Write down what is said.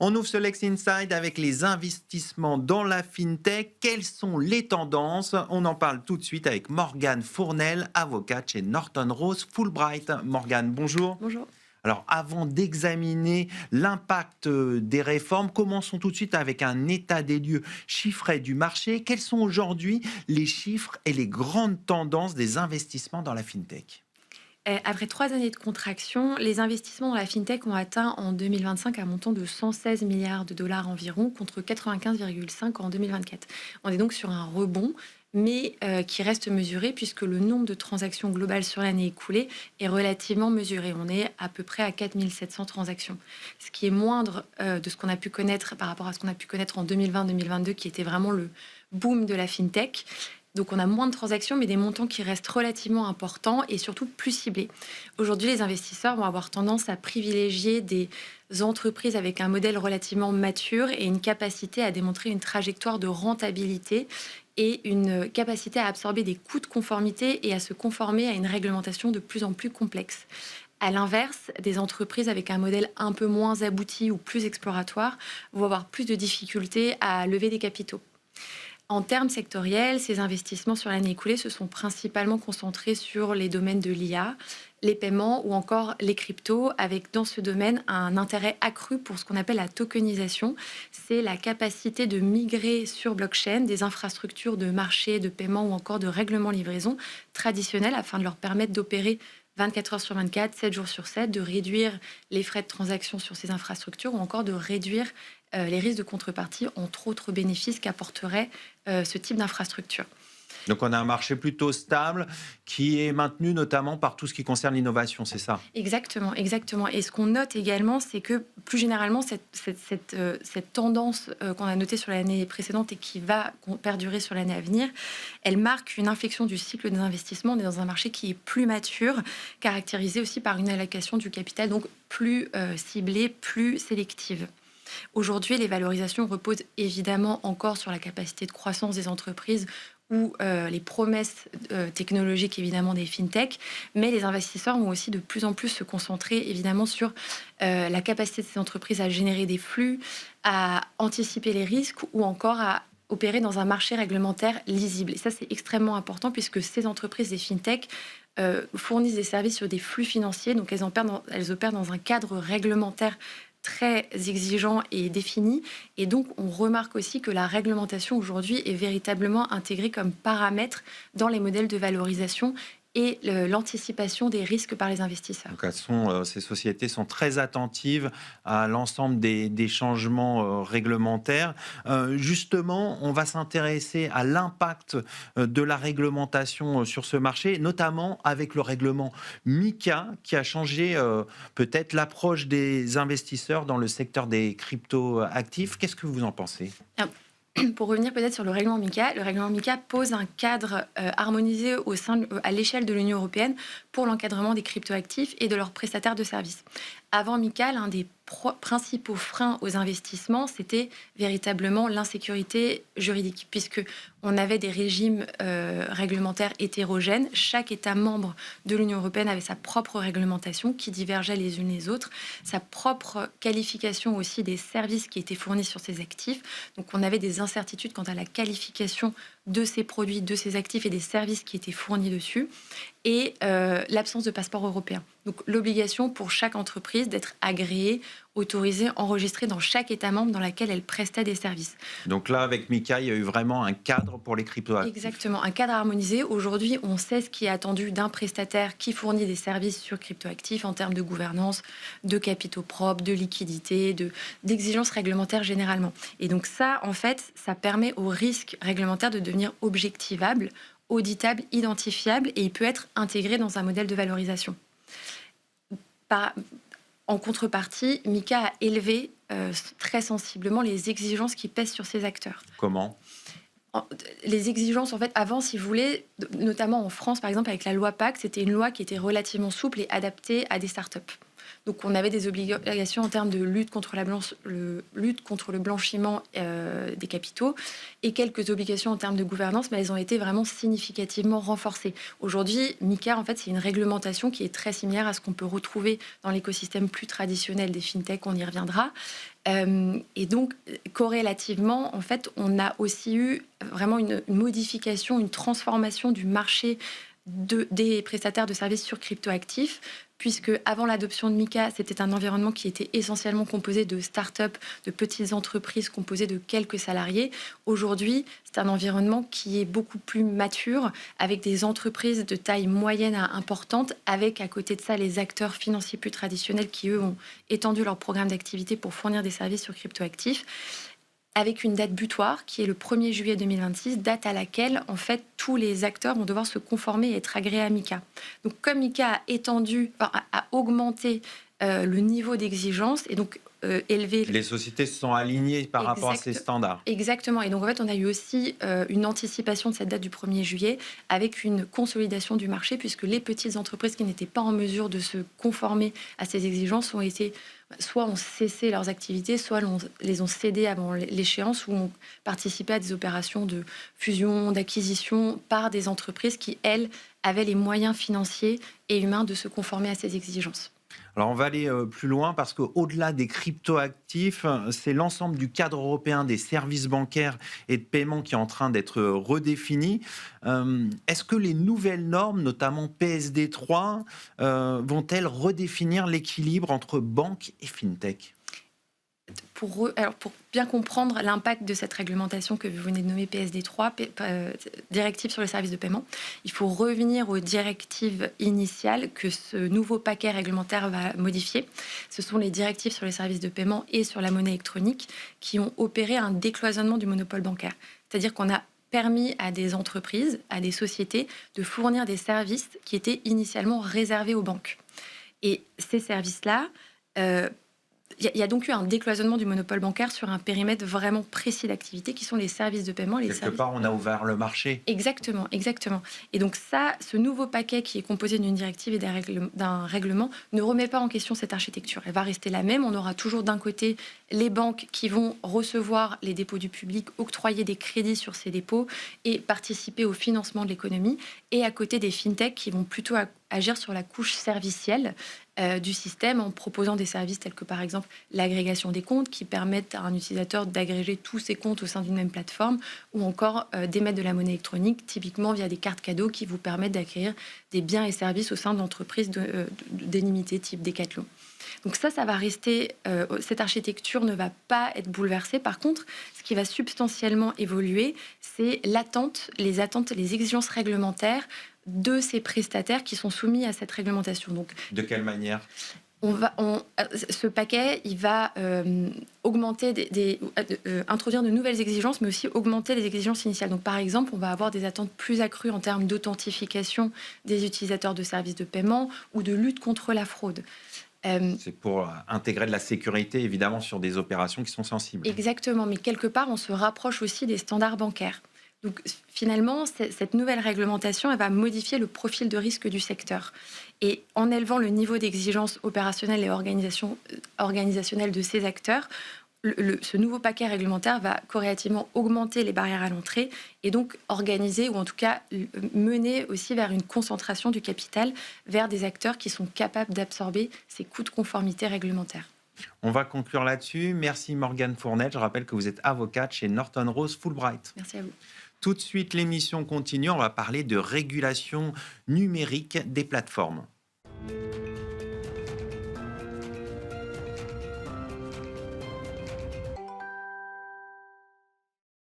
On ouvre ce Lex Inside avec les investissements dans la FinTech. Quelles sont les tendances? On en parle tout de suite avec Morgane Fournel, avocate chez Norton Rose Fulbright. Morgane, bonjour. Bonjour. Alors, avant d'examiner l'impact des réformes, commençons tout de suite avec un état des lieux chiffré du marché. Quels sont aujourd'hui les chiffres et les grandes tendances des investissements dans la FinTech? Après 3 années de contraction, les investissements dans la fintech ont atteint en 2025 un montant de 116 milliards de dollars environ, contre 95,5 en 2024. On est donc sur un rebond, mais qui reste mesuré puisque le nombre de transactions globales sur l'année écoulée est relativement mesuré. On est à peu près à 4 700 transactions, ce qui est moindre de ce qu'on a pu connaître par rapport à ce qu'on a pu connaître en 2020-2022, qui était vraiment le boom de la fintech. Donc on a moins de transactions, mais des montants qui restent relativement importants et surtout plus ciblés. Aujourd'hui, les investisseurs vont avoir tendance à privilégier des entreprises avec un modèle relativement mature et une capacité à démontrer une trajectoire de rentabilité et une capacité à absorber des coûts de conformité et à se conformer à une réglementation de plus en plus complexe. À l'inverse, des entreprises avec un modèle un peu moins abouti ou plus exploratoire vont avoir plus de difficultés à lever des capitaux. En termes sectoriels, ces investissements sur l'année écoulée se sont principalement concentrés sur les domaines de l'IA, les paiements ou encore les cryptos, avec dans ce domaine un intérêt accru pour ce qu'on appelle la tokenisation. C'est la capacité de migrer sur blockchain des infrastructures de marché, de paiement ou encore de règlement livraison traditionnelles afin de leur permettre d'opérer 24 heures sur 24, 7 jours sur 7, de réduire les frais de transaction sur ces infrastructures ou encore de réduire les risques de contrepartie, entre autres bénéfices qu'apporterait ce type d'infrastructure. Donc, on a un marché plutôt stable qui est maintenu notamment par tout ce qui concerne l'innovation, c'est ça? Exactement, exactement. Et ce qu'on note également, c'est que plus généralement, cette tendance qu'on a notée sur l'année précédente et qui va perdurer sur l'année à venir, elle marque une inflexion du cycle des investissements. On est dans un marché qui est plus mature, caractérisé aussi par une allocation du capital, donc plus ciblée, plus sélective. Aujourd'hui, les valorisations reposent évidemment encore sur la capacité de croissance des entreprises ou les promesses technologiques évidemment des fintech, mais les investisseurs vont aussi de plus en plus se concentrer évidemment sur la capacité de ces entreprises à générer des flux, à anticiper les risques ou encore à opérer dans un marché réglementaire lisible. Et ça, c'est extrêmement important puisque ces entreprises des fintech fournissent des services sur des flux financiers, donc elles opèrent dans un cadre réglementaire très exigeant et défini. Et donc, on remarque aussi que la réglementation aujourd'hui est véritablement intégrée comme paramètre dans les modèles de valorisation et l'anticipation des risques par les investisseurs. Donc, ces sociétés sont très attentives à l'ensemble des changements réglementaires. Justement, on va s'intéresser à l'impact de la réglementation sur ce marché, notamment avec le règlement MiCA qui a changé peut-être l'approche des investisseurs dans le secteur des crypto-actifs. Qu'est-ce que vous en pensez? Pour revenir peut-être sur le règlement MiCA pose un cadre harmonisé à l'échelle de l'Union européenne pour l'encadrement des cryptoactifs et de leurs prestataires de services. Avant MiCA, l'un des principaux freins aux investissements, c'était véritablement l'insécurité juridique, puisque on avait des régimes réglementaires hétérogènes. Chaque État membre de l'Union européenne avait sa propre réglementation qui divergeait les unes les autres, sa propre qualification aussi des services qui étaient fournis sur ces actifs. Donc on avait des incertitudes quant à la qualification de ces produits, de ces actifs et des services qui étaient fournis dessus, et l'absence de passeport européen. Donc l'obligation pour chaque entreprise d'être agréée, autorisée, enregistrée dans chaque État membre dans lequel elle prestait des services. Donc là, avec MiCA, il y a eu vraiment un cadre pour les crypto-actifs. Exactement, un cadre harmonisé. Aujourd'hui, on sait ce qui est attendu d'un prestataire qui fournit des services sur cryptoactifs en termes de gouvernance, de capitaux propres, de liquidité, d'exigences réglementaires généralement. Et donc ça, en fait, ça permet au risque réglementaire de devenir objectivable, auditable, identifiable, et il peut être intégré dans un modèle de valorisation. En contrepartie, MiCA a élevé très sensiblement les exigences qui pèsent sur ces acteurs. Comment ? Les exigences, en fait, avant, si vous voulez, notamment en France, par exemple, avec la loi Pacte, c'était une loi qui était relativement souple et adaptée à des startups. Donc on avait des obligations en termes de lutte contre le blanchiment des capitaux et quelques obligations en termes de gouvernance, mais elles ont été vraiment significativement renforcées. Aujourd'hui, MiCA, en fait, c'est une réglementation qui est très similaire à ce qu'on peut retrouver dans l'écosystème plus traditionnel des fintechs, on y reviendra. Et donc, corrélativement, en fait, on a aussi eu vraiment une modification, une transformation du marché des prestataires de services sur cryptoactifs, puisque avant l'adoption de MiCA, c'était un environnement qui était essentiellement composé de start-up, de petites entreprises composées de quelques salariés. Aujourd'hui, c'est un environnement qui est beaucoup plus mature, avec des entreprises de taille moyenne à importante, avec à côté de ça les acteurs financiers plus traditionnels qui, eux, ont étendu leur programme d'activité pour fournir des services sur cryptoactifs, avec une date butoir qui est le 1er juillet 2026, date à laquelle, en fait, tous les acteurs vont devoir se conformer et être agréés à MiCA. Donc, comme MiCA a augmenté le niveau d'exigence et donc élevé... Les sociétés se sont alignées par rapport à ces standards. Exactement. Et donc, en fait, on a eu aussi une anticipation de cette date du 1er juillet avec une consolidation du marché, puisque les petites entreprises qui n'étaient pas en mesure de se conformer à ces exigences soit ont cessé leurs activités, soit les ont cédées avant l'échéance, ou ont participé à des opérations de fusion, d'acquisition par des entreprises qui, elles, avaient les moyens financiers et humains de se conformer à ces exigences. Alors, on va aller plus loin parce qu'au-delà des cryptoactifs, c'est l'ensemble du cadre européen des services bancaires et de paiement qui est en train d'être redéfini. Est-ce que les nouvelles normes, notamment PSD3, vont-elles redéfinir l'équilibre entre banques et fintech ? Pour bien comprendre l'impact de cette réglementation que vous venez de nommer PSD3, directive sur les services de paiement, il faut revenir aux directives initiales que ce nouveau paquet réglementaire va modifier. Ce sont les directives sur les services de paiement et sur la monnaie électronique qui ont opéré un décloisonnement du monopole bancaire. C'est-à-dire qu'on a permis à des entreprises, à des sociétés de fournir des services qui étaient initialement réservés aux banques. Et ces services-là... Il y a donc eu un décloisonnement du monopole bancaire sur un périmètre vraiment précis d'activité qui sont les services de paiement. Quelque part, on a ouvert le marché. Exactement. Et donc ça, ce nouveau paquet qui est composé d'une directive et d'un règlement ne remet pas en question cette architecture. Elle va rester la même. On aura toujours d'un côté les banques qui vont recevoir les dépôts du public, octroyer des crédits sur ces dépôts et participer au financement de l'économie. Et à côté des fintechs qui vont plutôt agir sur la couche servicielle du système en proposant des services tels que par exemple l'agrégation des comptes qui permettent à un utilisateur d'agréger tous ses comptes au sein d'une même plateforme ou encore d'émettre de la monnaie électronique typiquement via des cartes cadeaux qui vous permettent d'acquérir des biens et services au sein d'entreprises délimitées type Decathlon. Donc ça va rester, cette architecture ne va pas être bouleversée. Par contre, ce qui va substantiellement évoluer, c'est les exigences réglementaires de ces prestataires qui sont soumis à cette réglementation. Donc, de quelle manière ? Ce paquet, il va introduire de nouvelles exigences, mais aussi augmenter les exigences initiales. Donc, par exemple, on va avoir des attentes plus accrues en termes d'authentification des utilisateurs de services de paiement ou de lutte contre la fraude. C'est pour intégrer de la sécurité, évidemment, sur des opérations qui sont sensibles. Exactement, mais quelque part, on se rapproche aussi des standards bancaires. Donc, finalement, cette nouvelle réglementation, elle va modifier le profil de risque du secteur. Et en élevant le niveau d'exigence opérationnelle et organisationnelle de ces acteurs, ce nouveau paquet réglementaire va corrélativement augmenter les barrières à l'entrée et donc organiser, ou en tout cas mener aussi vers une concentration du capital vers des acteurs qui sont capables d'absorber ces coûts de conformité réglementaire. On va conclure là-dessus. Merci Morgane Fournel. Je rappelle que vous êtes avocate chez Norton Rose Fulbright. Merci à vous. Tout de suite, l'émission continue. On va parler de régulation numérique des plateformes.